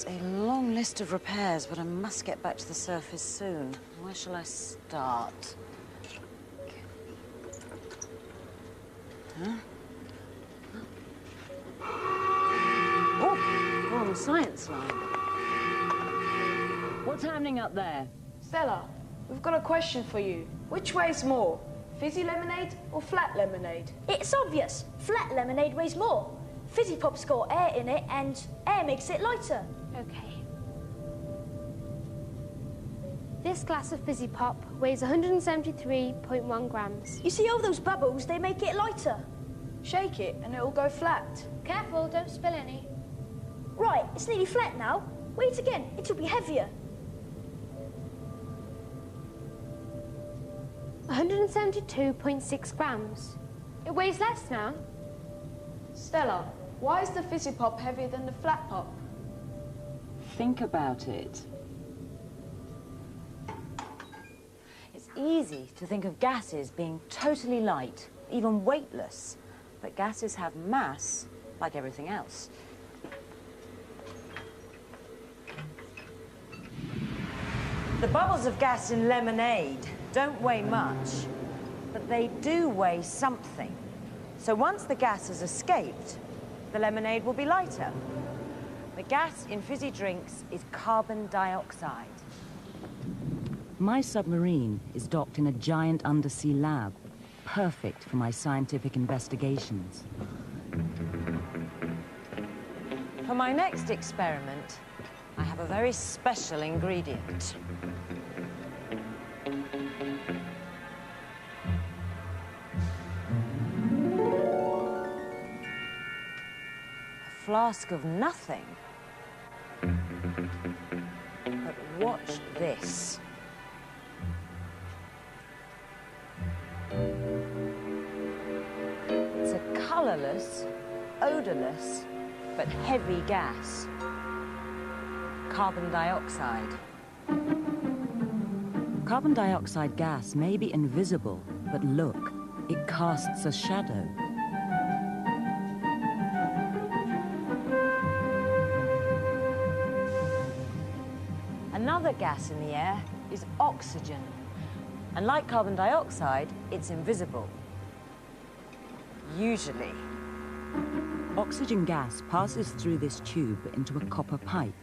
Quite a long list of repairs, but I must get back to the surface soon. Where shall I start? Huh? Oh, go on the science line. What's happening up there? Stella, we've got a question for you. Which weighs more, fizzy lemonade or flat lemonade? It's obvious. Flat lemonade weighs more. Fizzy Pop's got air in it, and air makes it lighter. Okay. This glass of Fizzy Pop weighs 173.1 grams. You see all those bubbles? They make it lighter. Shake it and it'll go flat. Careful, don't spill any. Right, it's nearly flat now. Wait again, it'll be heavier. 172.6 grams. It weighs less now. Stella, why is the Fizzy Pop heavier than the flat pop? Think about it. It's easy to think of gases being totally light, even weightless. But gases have mass, like everything else. The bubbles of gas in lemonade don't weigh much, but they do weigh something. So once the gas has escaped, the lemonade will be lighter. The gas in fizzy drinks is carbon dioxide. My submarine is docked in a giant undersea lab, perfect for my scientific investigations. For my next experiment, I have a very special ingredient. A flask of nothing. But watch this. It's a colorless, odorless, but heavy gas. Carbon dioxide. Carbon dioxide gas may be invisible, but look, it casts a shadow. Another gas in the air is oxygen. And like carbon dioxide, it's invisible. Usually. Oxygen gas passes through this tube into a copper pipe.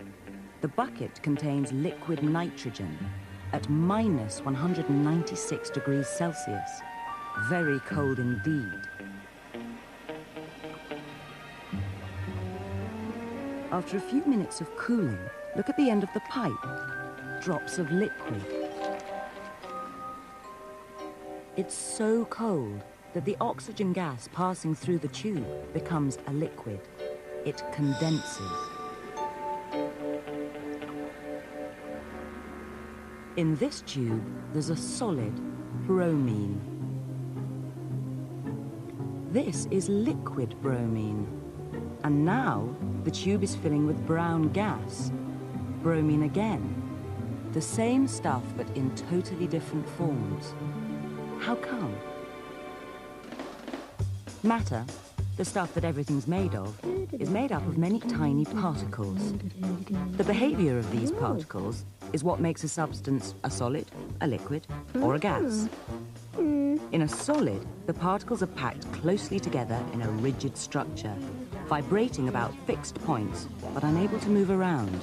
The bucket contains liquid nitrogen at minus 196 degrees Celsius. Very cold indeed. After a few minutes of cooling, look at the end of the pipe. Drops of liquid. It's so cold that the oxygen gas passing through the tube becomes a liquid. It condenses. In this tube, there's a solid, bromine. This is liquid bromine. And now, the tube is filling with brown gas. Bromine again. The same stuff, but in totally different forms. How come? Matter, the stuff that everything's made of, is made up of many tiny particles. The behavior of these particles is what makes a substance a solid, a liquid, or a gas. In a solid, the particles are packed closely together in a rigid structure, vibrating about fixed points, but unable to move around.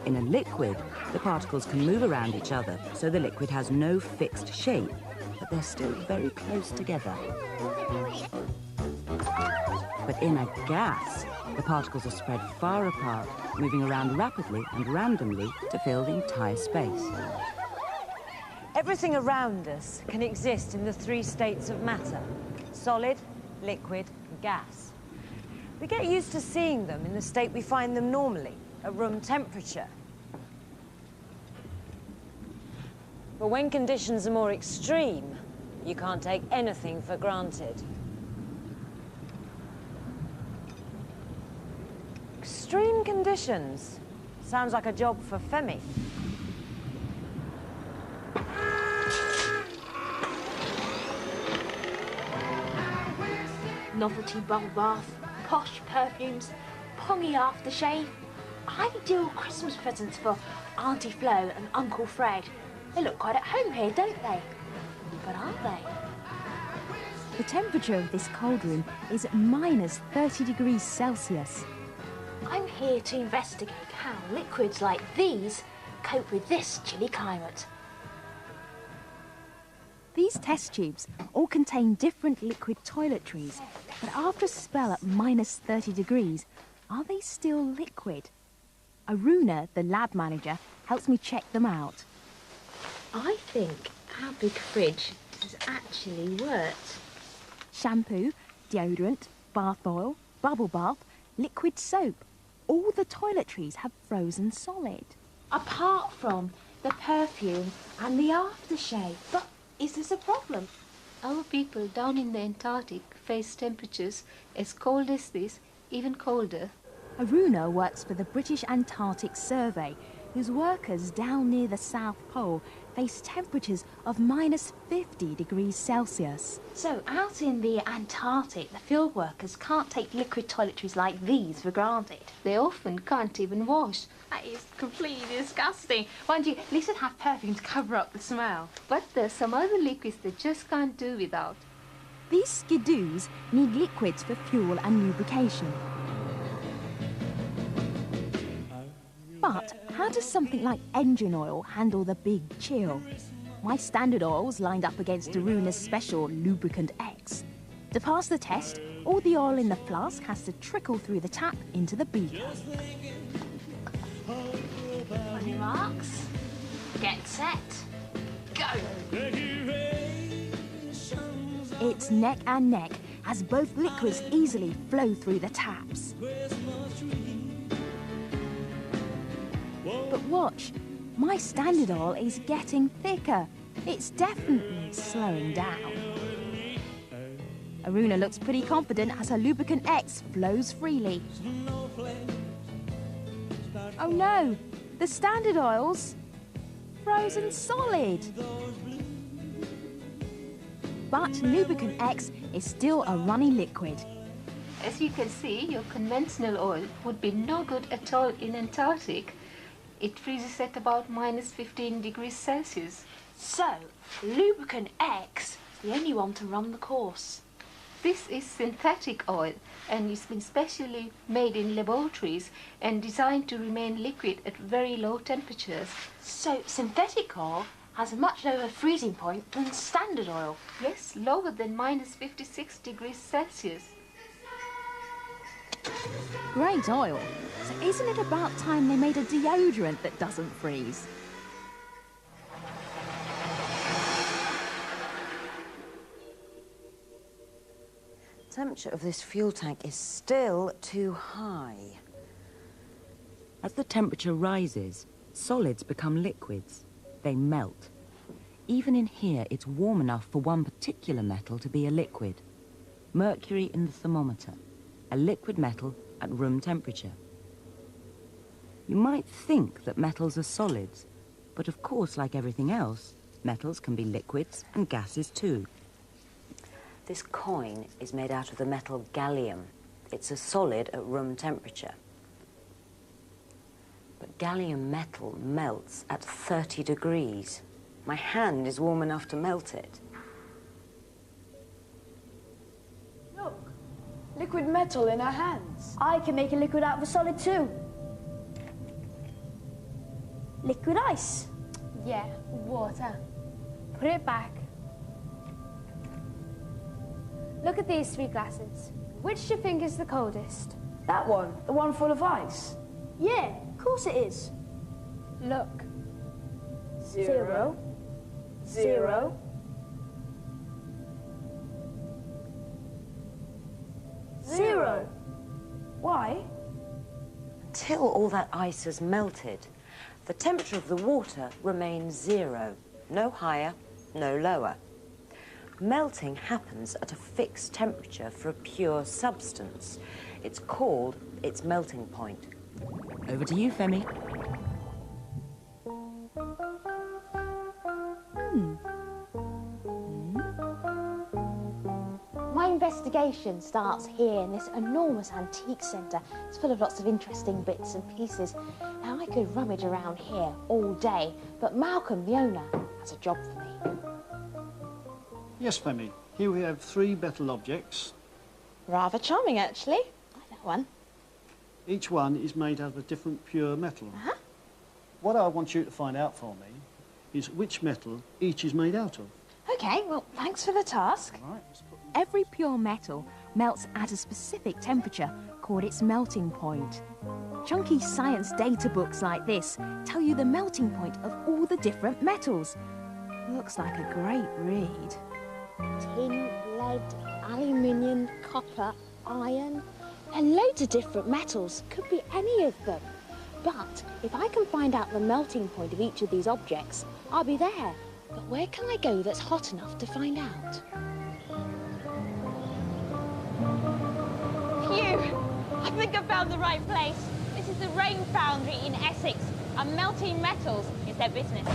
In a liquid, the particles can move around each other, so the liquid has no fixed shape, but they're still very close together. But in a gas, the particles are spread far apart, moving around rapidly and randomly to fill the entire space. Everything around us can exist in the three states of matter: solid, liquid, and gas. We get used to seeing them in the state we find them normally, at room temperature. But when conditions are more extreme, you can't take anything for granted. Extreme conditions. Sounds like a job for Femi. Novelty bubble bath, posh perfumes, pongy aftershave. Ideal Christmas presents for Auntie Flo and Uncle Fred. They look quite at home here, don't they? But are they? The temperature of this cold room is minus 30 degrees Celsius. I'm here to investigate how liquids like these cope with this chilly climate. These test tubes all contain different liquid toiletries, but after a spell at minus 30 degrees, are they still liquid? Aruna, the lab manager, helps me check them out. I think our big fridge has actually worked. Shampoo, deodorant, bath oil, bubble bath, liquid soap. All the toiletries have frozen solid. Apart from the perfume and the aftershave. But is this a problem? Our people down in the Antarctic face temperatures as cold as this, even colder. Aruna works for the British Antarctic Survey, whose workers down near the South Pole face temperatures of minus 50 degrees Celsius. So out in the Antarctic, the field workers can't take liquid toiletries like these for granted. They often can't even wash. That is completely disgusting. Mind you, at least it'd have perfume to cover up the smell. But there's some other liquids they just can't do without. These skidoos need liquids for fuel and lubrication. But how does something like engine oil handle the big chill? My standard oil's lined up against Aruna's special Lubricant X. To pass the test, all the oil in the flask has to trickle through the tap into the beaker. On your marks, get set, go! It's neck and neck as both liquids easily flow through the taps. But watch, my standard oil is getting thicker. It's definitely slowing down. Aruna looks pretty confident as her Lubricant X flows freely. Oh no, the standard oil's frozen solid. But Lubricant X is still a runny liquid. As you can see, your conventional oil would be no good at all in Antarctic. It freezes at about minus 15 degrees Celsius. So, Lubricant X is the only one to run the course. This is synthetic oil and it's been specially made in laboratories and designed to remain liquid at very low temperatures. So, synthetic oil has a much lower freezing point than standard oil. Yes, lower than minus 56 degrees Celsius. Great oil. So isn't it about time they made a deodorant that doesn't freeze? The temperature of this fuel tank is still too high. As the temperature rises, solids become liquids. They melt. Even in here, it's warm enough for one particular metal to be a liquid. Mercury in the thermometer, a liquid metal at room temperature. You might think that metals are solids, but of course, like everything else, metals can be liquids and gases too. This coin is made out of the metal gallium. It's a solid at room temperature. But gallium metal melts at 30 degrees. My hand is warm enough to melt it. Look, liquid metal in our hands. I can make a liquid out of a solid too. Liquid ice. Yeah, water. Put it back. Look at these three glasses. Which do you think is the coldest? That one, the one full of ice. Yeah, of course it is. Look. 0, 0, 0. Why? Until all that ice has melted, the temperature of the water remains 0. No higher, no lower. Melting happens at a fixed temperature for a pure substance. It's called its melting point. Over to you, Femi. My investigation starts here in this enormous antique centre. It's full of lots of interesting bits and pieces. Now, I could rummage around here all day, but Malcolm, the owner, has a job for me. Yes, Femi. Here we have 3 metal objects. Rather charming, actually. I like that one. Each one is made out of a different pure metal. Uh-huh. What I want you to find out for me is which metal each is made out of. OK, well, thanks for the task. All right, let's put them... Every pure metal melts at a specific temperature called its melting point. Chunky science data books like this tell you the melting point of all the different metals. Looks like a great read. Tin, lead, aluminium, copper, iron, and loads of different metals. Could be any of them. But if I can find out the melting point of each of these objects, I'll be there. But where can I go that's hot enough to find out? Phew! I think I found the right place. This is the Rain Foundry in Essex, and melting metals is their business.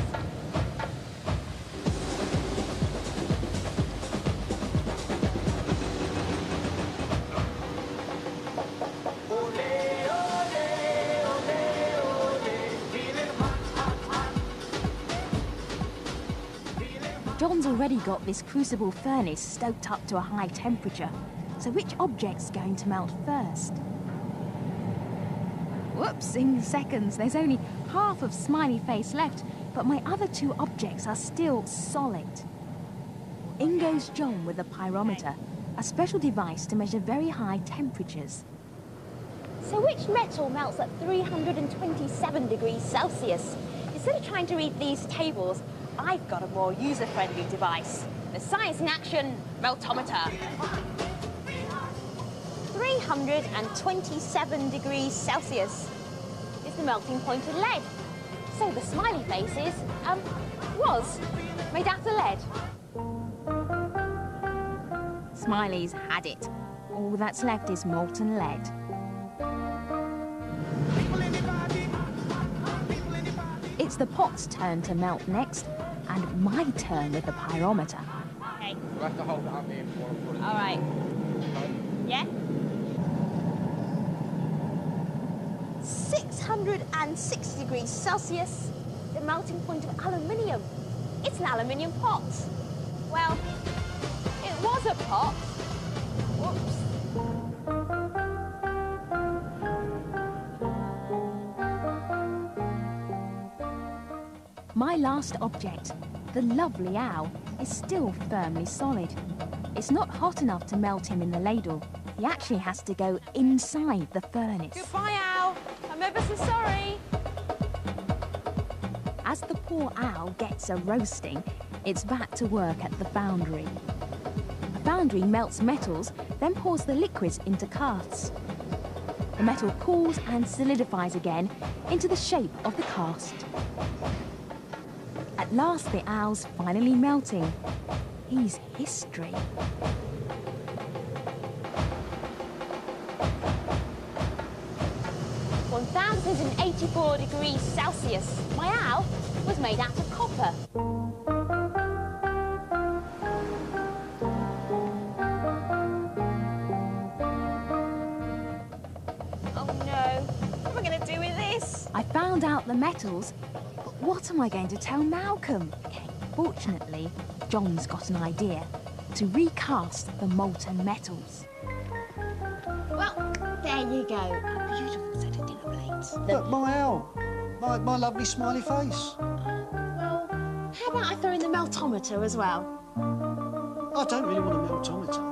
John's already got this crucible furnace stoked up to a high temperature. So which object's going to melt first? Whoops, in seconds. There's only half of Smiley Face left, but my other 2 objects are still solid. In goes John with a pyrometer, a special device to measure very high temperatures. So which metal melts at 327 degrees Celsius? Instead of trying to read these tables, I've got a more user-friendly device. The Science in Action Meltometer. 327 degrees Celsius is the melting point of lead. So the smiley faces, was made out of lead. Smiley's had it. All that's left is molten lead. It's the pot's turn to melt next, and my turn with the pyrometer. Okay. You have to hold it up here before I put it. All right. Yeah? 660 degrees Celsius, the melting point of aluminium. It's an aluminium pot. Well, it was a pot. Whoops. My last object, the lovely owl, is still firmly solid. It's not hot enough to melt him in the ladle. He actually has to go inside the furnace. Goodbye, Al. I'm ever so sorry. As the poor owl gets a roasting, it's back to work at the foundry. The foundry melts metals, then pours the liquids into casts. The metal cools and solidifies again into the shape of the cast. At last, the owl's finally melting. He's history. 1084 degrees Celsius. My owl was made out of copper. Oh no, what am I going to do with this? I found out the metals, but what am I going to tell Malcolm? Okay, fortunately, John's got an idea to recast the molten metals. Well, there you go. A beautiful set of dinner plates. Look, my owl. My lovely smiley face. Well, how about I throw in the meltometer as well? I don't really want a meltometer.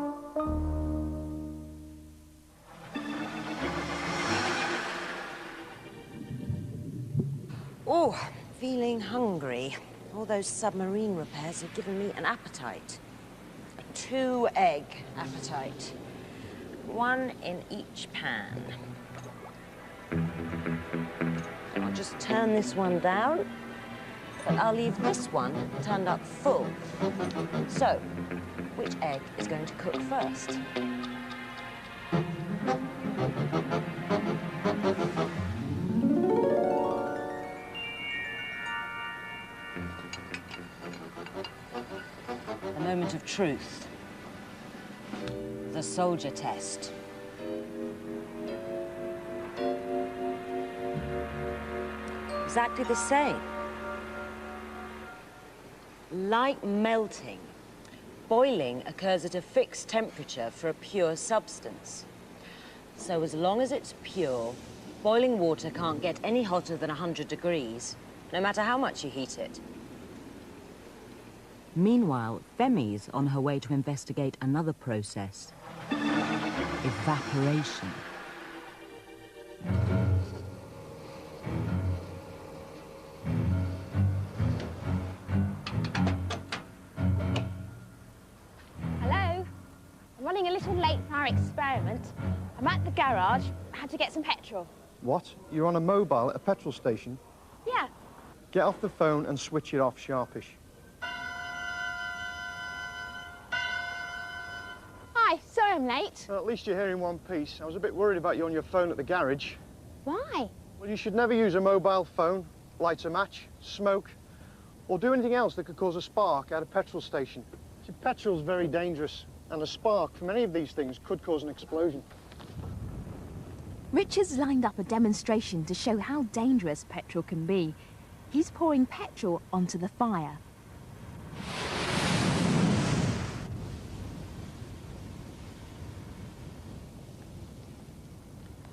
Oh, feeling hungry. All those submarine repairs have given me an appetite. A 2-egg appetite. 1 in each pan. I'll just turn this one down, but I'll leave this one turned up full. So, which egg is going to cook first? A moment of truth. The soldier test. Exactly the same. Like melting, boiling occurs at a fixed temperature for a pure substance. So as long as it's pure, boiling water can't get any hotter than 100 degrees, no matter how much you heat it. Meanwhile, Femi's on her way to investigate another process. Evaporation. Hello? I'm running a little late for our experiment. I'm at the garage. I had to get some petrol. What? You're on a mobile at a petrol station? Yeah. Get off the phone and switch it off sharpish. Hi, sorry I'm late. Well, at least you're here in one piece. I was a bit worried about you on your phone at the garage. Why? Well, you should never use a mobile phone, light a match, smoke, or do anything else that could cause a spark at a petrol station. See, petrol's very dangerous, and a spark from any of these things could cause an explosion. Richard's lined up a demonstration to show how dangerous petrol can be. He's pouring petrol onto the fire.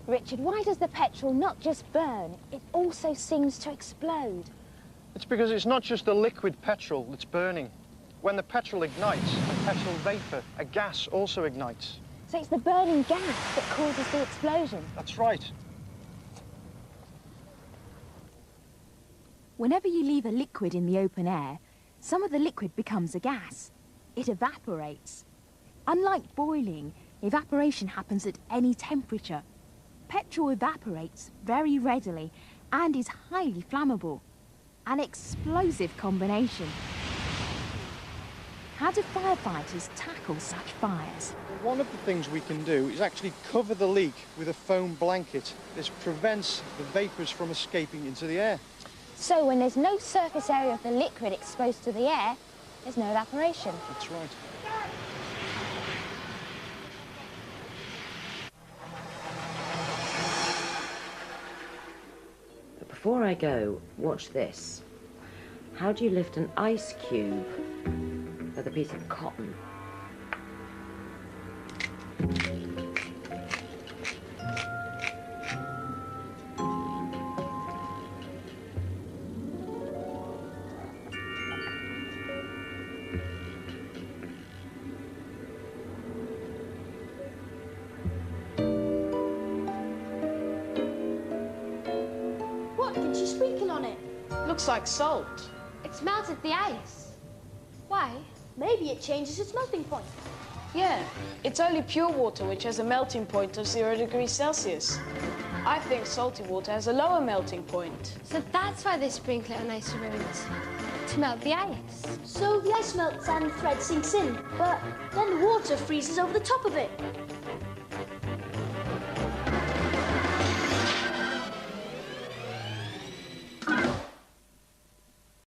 Richard, why does the petrol not just burn? It also seems to explode. It's because it's not just the liquid petrol that's burning. When the petrol ignites, the petrol vapor, a gas, also ignites. So it's the burning gas that causes the explosion. That's right. Whenever you leave a liquid in the open air, some of the liquid becomes a gas. It evaporates. Unlike boiling, evaporation happens at any temperature. Petrol evaporates very readily and is highly flammable. An explosive combination. How do firefighters tackle such fires? One of the things we can do is actually cover the leak with a foam blanket. This prevents the vapors from escaping into the air. So when there's no surface area of the liquid exposed to the air, there's no evaporation. That's right. But before I go, watch this. How do you lift an ice cube with a piece of cotton? What? Did she sprinkle on it? Looks like salt. It's melted the ice. Why? Maybe it changes its melting point. Yeah, it's only pure water which has a melting point of 0 degrees Celsius. I think salty water has a lower melting point. So that's why they sprinkle it on ice ruins. To melt the ice. So the ice melts and the thread sinks in, but then the water freezes over the top of it.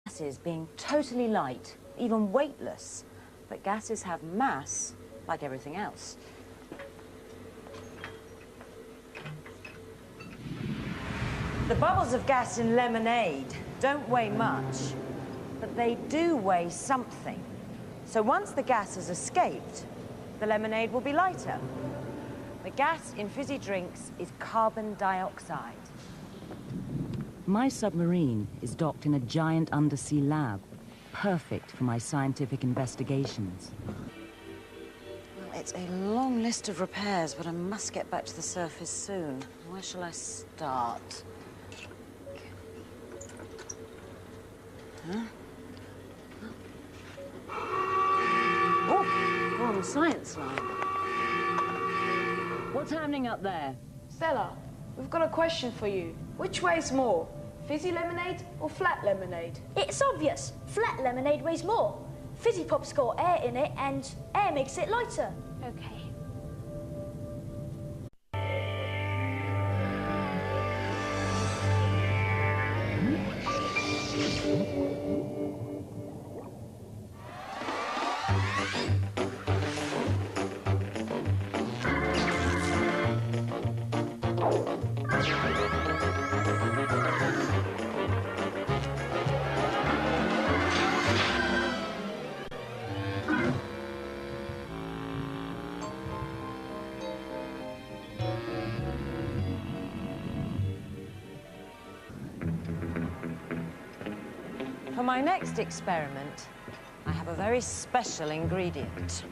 Gases being totally light, even weightless. But gases have mass, like everything else. The bubbles of gas in lemonade don't weigh much, but they do weigh something. So once the gas has escaped, the lemonade will be lighter. The gas in fizzy drinks is carbon dioxide. My submarine is docked in a giant undersea lab, perfect for my scientific investigations. Well, it's a long list of repairs, but I must get back to the surface soon. Where shall I start? Huh? Oh, we're on the science line. What's happening up there? Stella, we've got a question for you. Which weighs more, fizzy lemonade or flat lemonade? It's obvious. Flat lemonade weighs more. Fizzy pop's got air in it, and air makes it lighter. Okay. my next experiment, I have a very special ingredient.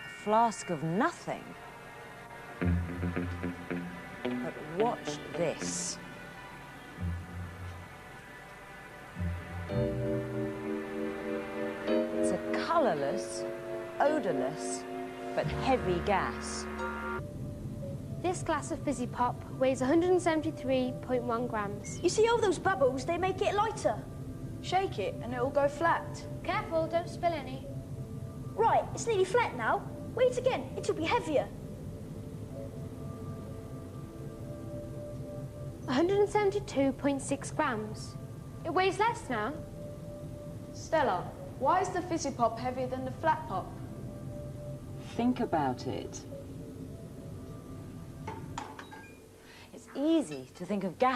A flask of nothing. But watch this. It's a colourless, odourless, but heavy gas. This glass of fizzy pop weighs 173.1 grams. You see all those bubbles? They make it lighter. Shake it and it will go flat. Careful, don't spill any. Right, it's nearly flat now. Wait again, it'll be heavier. 172.6 grams. It weighs less now. Stella, why is the fizzy pop heavier than the flat pop? Think about it. It's easy to think of gas